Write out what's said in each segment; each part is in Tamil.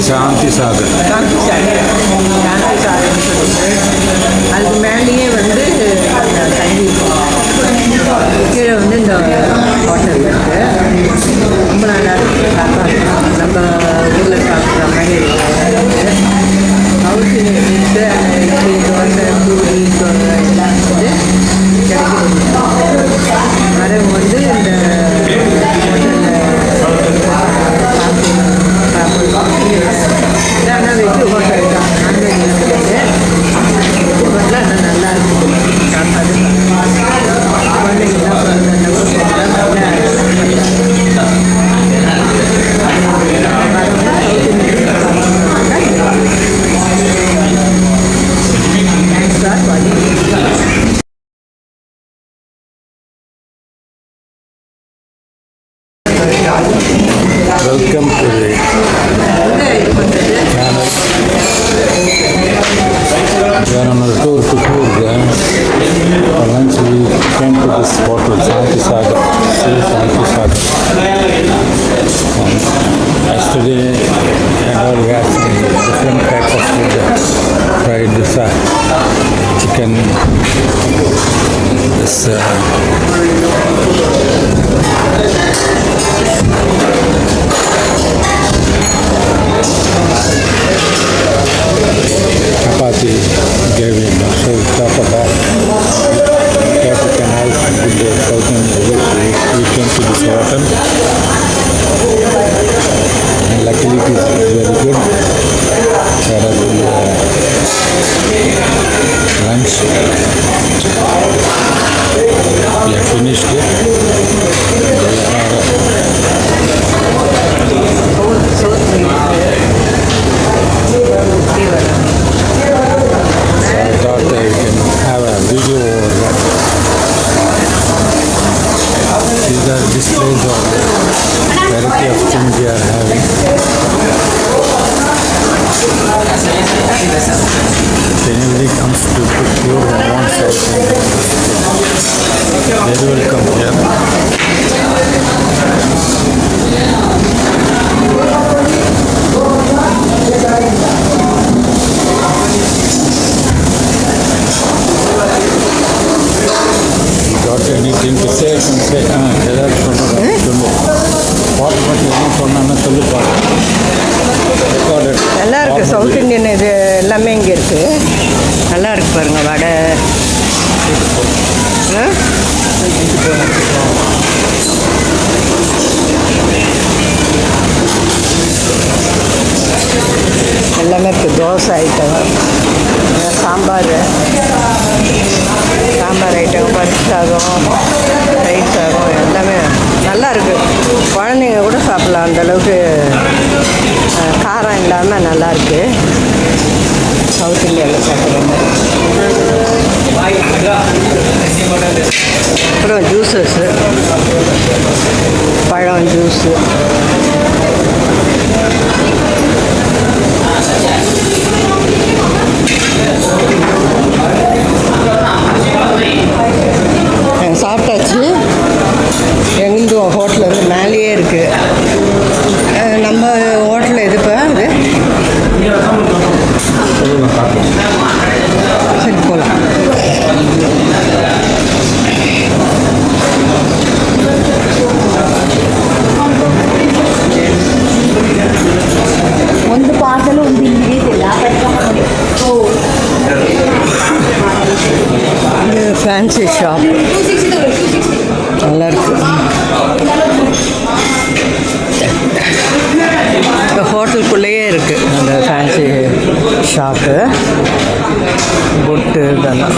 சாந்தி சாகர் அதுக்கு மேலேயே வந்து தண்ணி கீழே வந்து இந்த ஹோட்டல் இருக்குது. ரொம்ப நல்லா இருக்குது. நம்ம ஊரில் சாப்பிட்ற மாதிரி இருக்குது. சவுத் இந்தியன்ஸு இட்லி தோசை பூரி எல்லாம் வந்து கிடைக்கிறது. அதை வந்து இந்த ஹோட்டலில் ஆனால் வெஜ்ஜு ஹோட்டல் தான். நான்வெஜ் இருக்குது. வெஜ்ஜு ஹோட்டலில் ஆனால் நல்லா இருக்குது சாப்பாடு. குழந்தைங்களாம் welcome to the channel. We are on a tour to Coorg. For lunch we came to this hotel, Shanti Sagar. Shanti Sagar. Yesterday we had some different types of food. Fried this chicken, this chapati gave him. So top of that, that we can have good South Indian. We came to this hotel and luckily it is very good. There are lunch. We have finished it. These are displays of variety of things we are having. Anybody comes to Coorg and wants something, they will come here. Got anything to say? Can say, நல்லா இருக்குது. சவுத் இண்டியன் இது எல்லாமே இங்கே இருக்குது. நல்லா இருக்குது பாருங்கள். வடை எல்லாமே இருக்குது. தோசை ஐட்டம், சாம்பார் ஐட்டம், பருப்பு சாதம், தயிர் சாதம் எல்லாமே நல்லா இருக்குது. குழந்தைங்க கூட சாப்பிட்லாம். அந்தளவுக்கு காரம் இல்லாமல் நல்லாயிருக்கு. சவுத் இந்தியாவில் சாப்பிட்ற மாதிரி. அப்புறம் ஜூஸஸ்ஸு, பழம் ஜூஸு, சாப்பிட்டாச்சு. எங்கேருந்து ஹோட்டல் வந்து மேலேயே இருக்குது. நம்ம ஹோட்டலில் எதுப்பா அது? சரி போகலாம். ಒಂದು ಪಾರ್ಸಲ್ ಒಂದು ಇಂಗ್ರೀಡಿಯಂಟ್ இது ஃபேன்சி ஷாப் நல்லாயிருக்கு. இந்த ஹோட்டலுக்குள்ளேயே இருக்குது அந்த ஃபேன்சி ஷாப்பு. பொட்டு இதெல்லாம்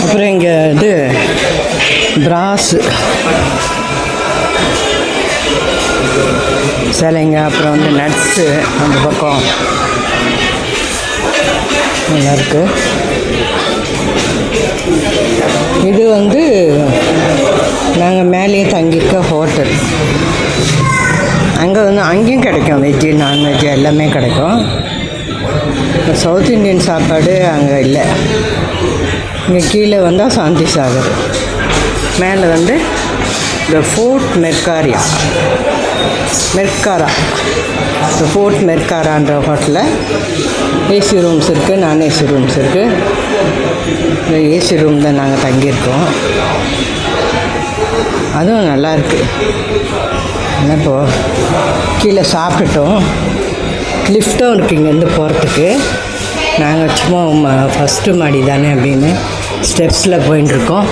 அப்புறம் இங்கே இது பிராஸ் சிலைங்க, அப்புறம் வந்து நட்ஸு அந்த பக்கம் நல்லா இருக்குது. இது வந்து நாங்கள் மேலேயே தங்கியிருக்க ஹோட்டல். அங்கே வந்து அங்கேயும் கிடைக்கும், வெஜ்ஜு நான்வெஜ்ஜு எல்லாமே கிடைக்கும். சவுத் இண்டியன் சாப்பாடு அங்கே இல்லை. இங்கே கீழே வந்தால் சாந்தி சாகர், மேலே வந்து த ஃபோர்ட் மெர்காரா, த ஃபோர்ட் மெர்காரான்ற ஹோட்டலில் ஏசி ரூம்ஸ் இருக்குது, நான் ஏசி ரூம்ஸ் இருக்குது. இந்த ஏசி ரூம் தான் நாங்கள் தங்கியிருக்கோம். அதுவும் நல்லாயிருக்கு. ஆனால் இப்போது கீழே சாப்பிட்டுட்டோம். லிஃப்ட்டும் இருக்குது இங்கேருந்து போகிறதுக்கு. நாங்கள் சும்மா ஃபஸ்ட்டு மாடி தானே அப்படின்னு ஸ்டெப்ஸில் போயின்ட்டுருக்கோம்.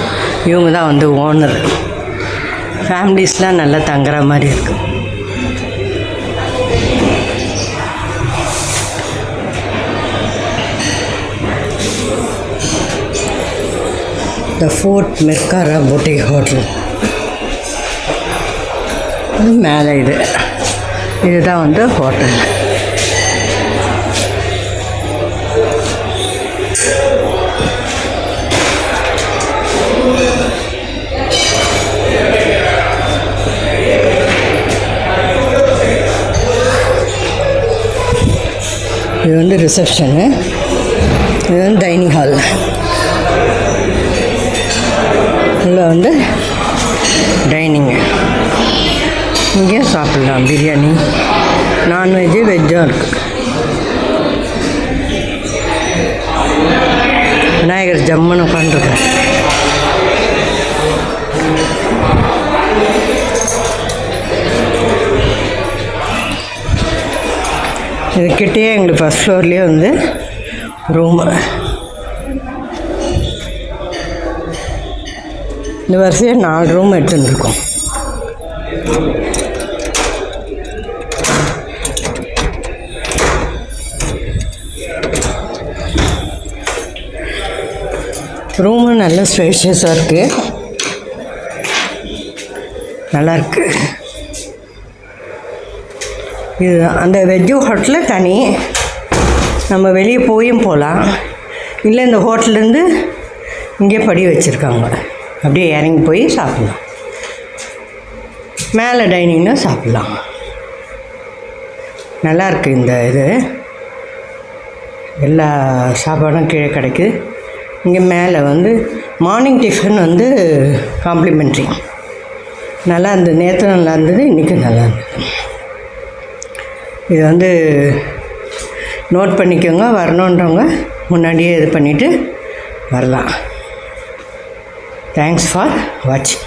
இவங்க தான் வந்து ஓனர். ஃபேமிலிஸ்லாம் நல்லா தங்குற மாதிரி இருக்குது. த ஃபோர்ட் மெர்காரா பொட்டிக் ஹோட்டல். மேலே இதுதான் வந்து ஹோட்டல். இது வந்து ரிசப்ஷனு, இது வந்து டைனிங் ஹால். இதில் வந்து டைனிங்கு, இங்கே சாப்பிட்லாம். பிரியாணி நான்வெஜ்ஜு வெஜ்ஜும் இருக்குது. விநாயகர் ஜம்முன்னு உட்காந்துருக்கார். இதுக்கிட்டேயே எங்களுக்கு ஃபஸ்ட் ஃப்ளோர்லேயே வந்து ரூமு. இந்த வரிசையாக 4 ரூம் எடுத்துருக்கோம். ரூமு நல்ல ஸ்பேஷியஸாக இருக்குது, நல்லாயிருக்கு. இது அந்த வெஜ்ஜு ஹோட்டலில் தனி, நம்ம வெளியே போயும் போகலாம். இல்லை இந்த ஹோட்டல்லேருந்து இங்கே படி வச்சுருக்காங்க, அப்படியே இறங்கி போய் சாப்பிட்லாம். மேலே டைனிங்னா சாப்பிட்லாம். நல்லாயிருக்கு. இந்த இது எல்லா சாப்பாடும் கீழே கிடைக்குது. இங்கே மேலே வந்து மார்னிங் டிஃபன் வந்து காம்ப்ளிமெண்ட்ரி. நல்லா இருந்தது, நேற்று நல்லா இருந்தது, இன்றைக்கும் நல்லா இருந்தது. இது வந்து நோட் பண்ணிக்கோங்க, வரணுன்றவங்க முன்னாடியே இது பண்ணிவிட்டு வரலாம். தேங்க்ஸ் ஃபார் வாட்சிங்.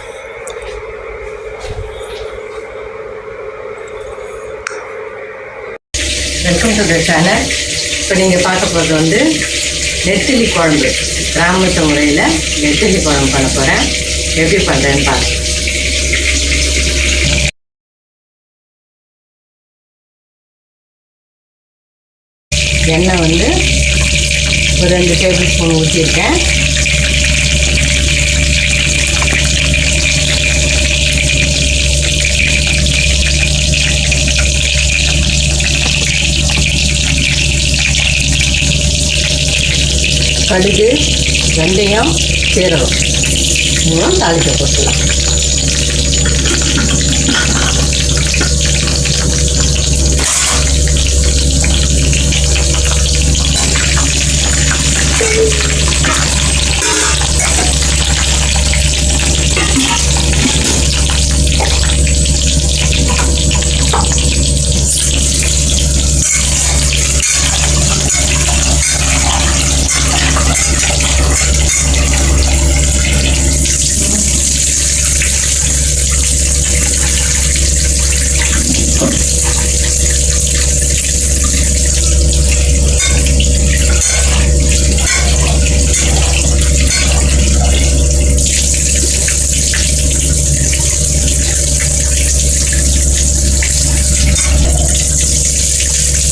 Welcome to the channel. இப்போ நீங்கள் பார்க்க போகிறது வந்து நெத்திலி குழம்பு. கிராமத்து முறையில் நெத்திலி குழம்பு பண்ண போகிறேன். எப்படி பண்ணுறேன்னு பார்க்க. எண்ணெய் வந்து ஒரு 2 டேபிள் ஸ்பூன் ஊற்றிருக்கேன். கடுகு, வெந்தயம், சீரகம் மூலம் தாளிக்க போட்டுக்கலாம்.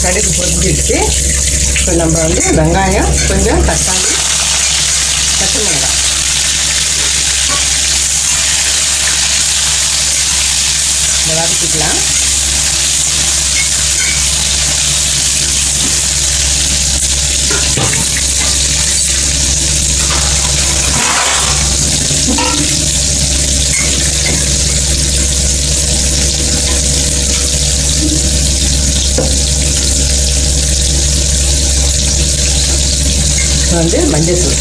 கடுகு பொரிஞ்சிடுச்சு. இப்போ நம்ம வந்து வெங்காயம், கொஞ்சம் தக்காளி, பச்சை மிளகாய் இதை வதக்கிக்கலாம். வந்து மஞ்சள் தூள்,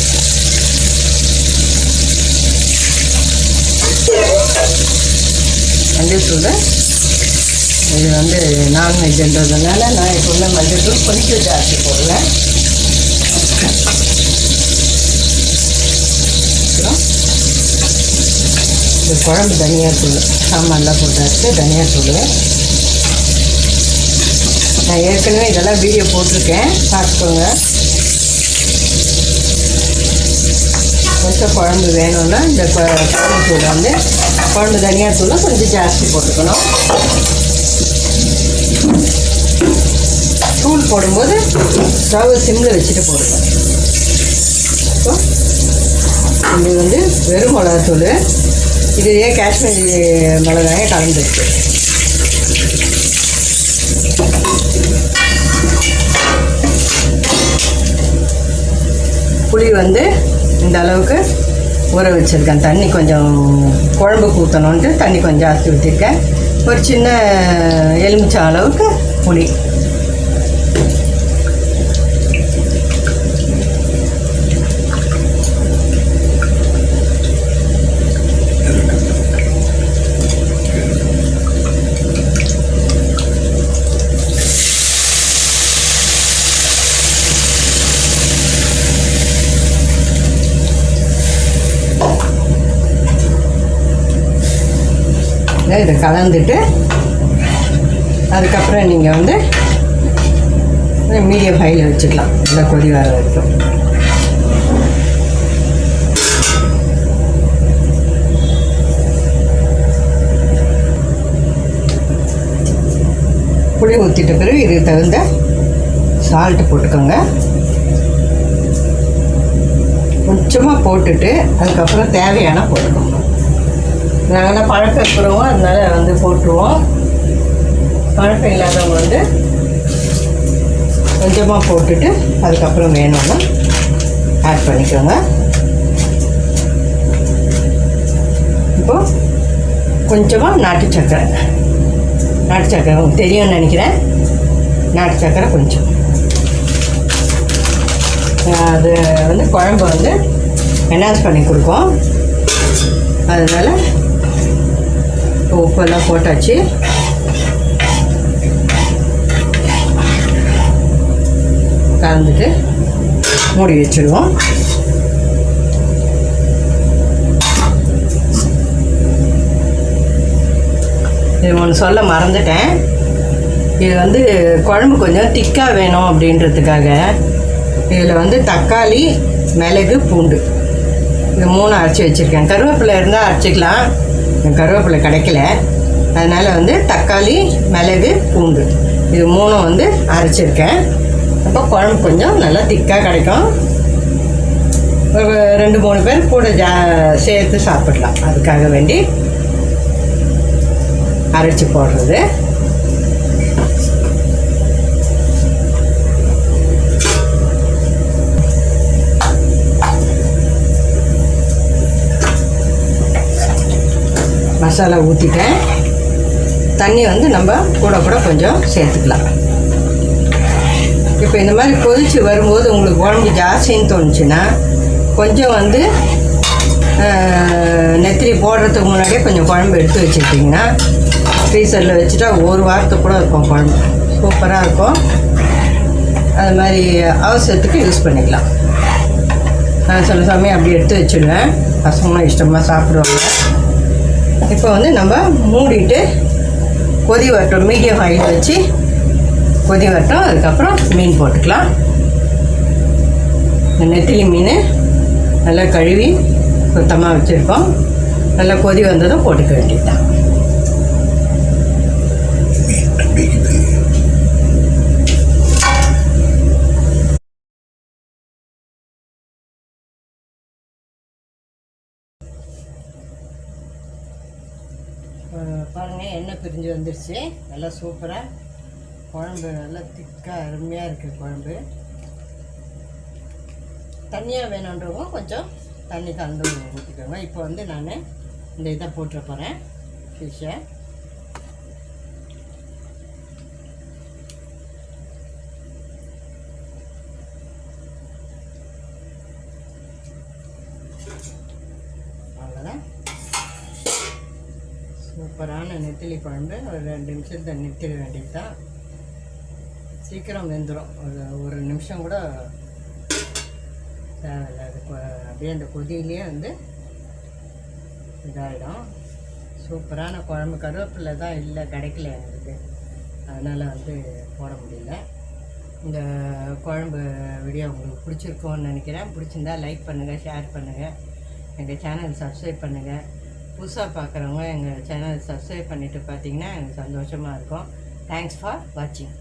மஞ்சள் தூள் இது வந்து நான்வெஜ்ன்றதுனால நான் எப்போவுமே மஞ்சள் தூள் கொஞ்சம் ஜாஸ்தி போடுவேன். அப்புறம் இந்த குழம்பு தனியாத்தூள் சாமான்லாம் போட்டாச்சு. தனியாத்தூள் நான் ஏற்கனவே இதெல்லாம் வீடியோ போட்டிருக்கேன், பார்த்துக்கோங்க. கொஞ்சம் குழம்பு வேணும்னா இந்த குழம்பு தூள் வந்து குழம்பு தனியாத்தூளை கொஞ்சம் ஜாஸ்தி போட்டுக்கணும். தூள் போடும்போது ஸ்டவ் சிம்மில் வச்சுட்டு போடுவேன். ஸோ இது வந்து வெறும் மிளகாத்தூள், இதுலேயே காஷ்மீரி மிளகாயை கலந்துருக்கு. புளி வந்து இந்த அளவுக்கு ஊற வச்சுருக்கேன். தண்ணி கொஞ்சம் குழம்புக்கு ஊற்றணுன்ட்டு தண்ணி கொஞ்சம் ஜாஸ்தி ஊற்றிருக்கேன். ஒரு சின்ன எலுமிச்சை அளவுக்கு புளி. இதை கலந்துட்டு அதுக்கப்புறம் நீங்கள் வந்து மீடியம் ஹையில் வச்சுக்கலாம். நல்லா கொதி வர வரைக்கும். புளி ஊற்றிட்ட பிறகு இதுக்கு தகுந்த சால்ட்டு போட்டுக்கோங்க. கொஞ்சமாக போட்டுட்டு அதுக்கப்புறம் தேவையான போட்டுக்கோங்க. நாங்கள்லாம் பழக்கம் இருக்கிறவங்க அதனால வந்து போட்டுருவோம். பழக்கம் இல்லாதவங்க வந்து கொஞ்சமாக போட்டுட்டு அதுக்கப்புறம் வேணும்னா ஆட் பண்ணிக்கோங்க. இப்போது கொஞ்சமாக நாட்டு சர்க்கரை உங்களுக்கு தெரியும்னு நினைக்கிறேன். நாட்டு சர்க்கரை கொஞ்சம், அது வந்து குழம்பு வந்து என்ஹான்ஸ் பண்ணி கொடுக்கும். அதனால் உப்பெல்லாம் போட்டாச்சு. கலந்துட்டு மூடி வச்சுடுவோம். இது ஒன்று சொல்ல மறந்துட்டேன். இது வந்து குழம்பு கொஞ்சம் திக்காக வேணும் அப்படின்றதுக்காக இதில் வந்து தக்காளி, மிளகு, பூண்டு இது 3 அரைச்சி வச்சுருக்கேன். கருவேப்பிலை இருந்தால் அரைச்சிக்கலாம், கருவேப்பிலை கிடைக்கல. அதனால் வந்து தக்காளி, மிளகு, பூண்டு இது 3 வந்து அரைச்சிருக்கேன். அப்போ குழம்பு கொஞ்சம் நல்லா திக்காக கிடைக்கும். ஒரு 2-3 பேர் கூட சேர்த்து சாப்பிடலாம். அதுக்காக வேண்டி அரைச்சி போடுறது. மசாலா ஊற்றிட்டேன். தண்ணி வந்து நம்ம கூட கொஞ்சம் சேர்த்துக்கலாம். இப்போ இந்த மாதிரி கொதித்து வரும்போது உங்களுக்கு குழம்பு ஜாஸ்தின்னு தோணுச்சுன்னா கொஞ்சம் வந்து நெத்திலி போடுறதுக்கு முன்னாடியே கொஞ்சம் குழம்பு எடுத்து வச்சுக்கிட்டிங்கன்னா ஃப்ரீசரில் வச்சுட்டா 1 வாரத்துக்கு கூட இருக்கும். குழம்பு சூப்பராக இருக்கும். அது மாதிரி அவசரத்துக்கு யூஸ் பண்ணிக்கலாம். நான் சில சமயம் அப்படி எடுத்து வச்சுடுவேன். பசங்களும் இஷ்டமாக சாப்பிடுவாங்க. இப்போ வந்து நம்ம மூடிட்டு கொதி வரட்டும். மீடியம் ஹையில் வச்சு கொதி வரட்டும். அதுக்கப்புறம் மீன் போட்டுக்கலாம். இந்த நெத்திலி மீன் நல்லா கழுவி சுத்தமாக வச்சுருக்கோம். நல்லா கொதி வந்ததும் போட்டுக்க வேண்டியதுதான். பாருங்கள் எண்ணெய் பிரிஞ்சு வந்துருச்சு. நல்லா சூப்பராக குழம்பு நல்லா திக்காக அருமையாக இருக்குது குழம்பு. தண்ணியாக வேணுன்றவங்க கொஞ்சம் தண்ணி கலந்து ஊற்றிக்கோங்க. இப்போ வந்து நான் இந்த இதை போட்டுற போகிறேன் ஃபிஷ்ஷை. அவ்வளோதான். சூப்பரான நெத்திலி குழம்பு. ஒரு 2 நிமிஷத்தை நிறுத்திட வேண்டியது தான். சீக்கிரம் வெந்துடும். ஒரு நிமிஷம் கூட தேவையில்லை. அது அப்படியே அந்த கொதியிலே வந்து இதாகிடும். சூப்பரான குழம்பு. கருவேப்பிலை தான் இல்லை, கிடைக்கல எங்களுக்கு, அதனால் வந்து போட முடியல. இந்த குழம்பு வீடியோ உங்களுக்கு பிடிச்சிருக்கோன்னு நினைக்கிறேன். பிடிச்சிருந்தா லைக் பண்ணுங்கள், ஷேர் பண்ணுங்கள், எங்கள் சேனல் சப்ஸ்கிரைப் பண்ணுங்கள். புதுசாக பார்க்குறவங்க எங்கள் சேனல் சப்ஸ்கிரைப் பண்ணிவிட்டு பார்த்தீங்கன்னா எனக்கு சந்தோஷமாக இருக்கும். தேங்க்ஸ் ஃபார் வாட்சிங்.